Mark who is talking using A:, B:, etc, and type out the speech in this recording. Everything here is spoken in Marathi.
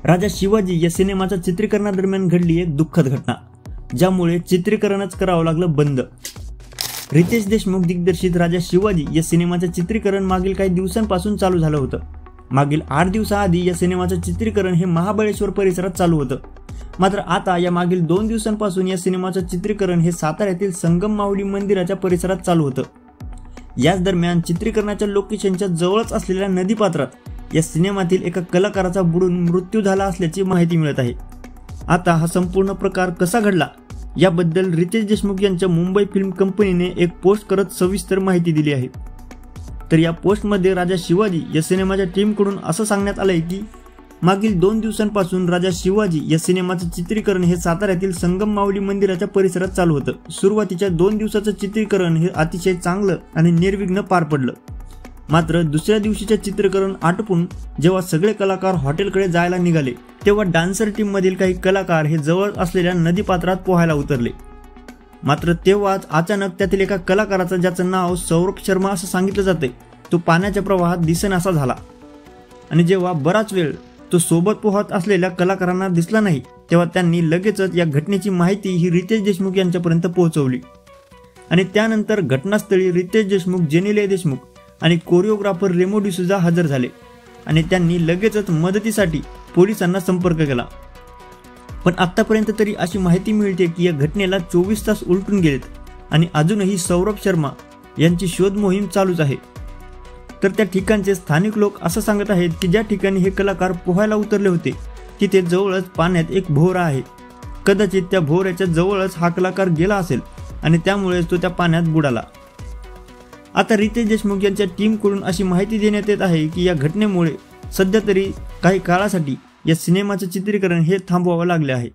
A: राजा शिवाजी या सिनेमाच्या चित्रीकरणादरम्यान घडली एक दुःखद घटना, ज्यामुळे चित्रीकरणच करावं लागलं बंद। रितेश देशमुख दिग्दर्शित राजा शिवाजी या सिनेमाचं चित्रीकरण मागील काही दिवसांपासून चालू झालं होतं। मागील 8 दिवसाआधी या सिनेमाचं चित्रीकरण हे महाबळेश्वर परिसरात चालू होतं। मात्र आता या मागील 2 दिवसांपासून या सिनेमाचं चित्रीकरण हे साताऱ्यातील संगम माहुली मंदिराच्या परिसरात चालू होतं। याच दरम्यान चित्रीकरणाच्या लोकेशनच्या जवळच असलेल्या नदीपात्रात या सिनेमातील एका कलाकाराचा बुडून मृत्यू झाला असल्याची माहिती मिळत आहे। आता हा संपूर्ण प्रकार कसा घडला याबद्दल रितेश देशमुख यांच्या मुंबई फिल्म कंपनीने एक पोस्ट करत सविस्तर माहिती दिली आहे। तर या पोस्टमध्ये राजा शिवाजी या सिनेमाच्या टीमकडून असं सांगण्यात आलंय की मागील 2 दिवसांपासून राजा शिवाजी या सिनेमाचं चित्रीकरण हे साताऱ्यातील संगम माहुली मंदिराच्या परिसरात चालू होतं। सुरुवातीच्या 2 दिवसाचं चित्रीकरण हे अतिशय चांगलं आणि निर्विघ्न पार पडलं। मात्र दुसऱ्या दिवशीचे चित्रीकरण आटोपून जेव्हा सगळे कलाकार हॉटेलकडे जायला निघाले तेव्हा डान्सर टीम मधील काही कलाकार हे जवळ असलेल्या नदीपात्रात पोहायला उतरले। मात्र तेव्हाच अचानक त्यातील एका कलाकाराचं, ज्याचं नाव सौरभ शर्मा असं सांगितलं जाते, तो पाण्याच्या प्रवाहात दिसेनासा झाला आणि जेव्हा बराच वेळ तो सोबत पोहत असलेल्या कलाकारांना दिसला नाही तेव्हा त्यांनी लगेचच या घटनेची माहिती ही रितेश देशमुख यांच्यापर्यंत पोहोचवली आणि त्यानंतर घटनास्थळी रितेश देशमुख, जेनेलिया देशमुख आणि कोरिओग्राफर रेमो डिसूजा हजर झाले आणि त्यांनी लगेचच मदतीसाठी पोलिसांना संपर्क केला। पण आतापर्यंत तरी अशी माहिती मिळते की या घटनेला 24 तास उलटून गेलेत आणि अजूनही सौरभ शर्मा यांची शोध मोहीम चालूच आहे। तर त्या ठिकाणचे स्थानिक लोक असं सांगत आहेत की ज्या ठिकाणी हे कलाकार पोहायला उतरले होते तिथे जवळच पाण्यात एक भोवरा आहे। कदाचित त्या भोवऱ्याच्या जवळच हा कलाकार गेला असेल आणि त्यामुळेच तो त्या पाण्यात बुडाला। आता रितेश देशमुख यांच्या टीमकडून अशी माहिती देण्यात येत आहे की या घटनेमुळे सध्या तरी काही काळासाठी या सिनेमाचे चित्रीकरण हे थांबवावे लागले आहे।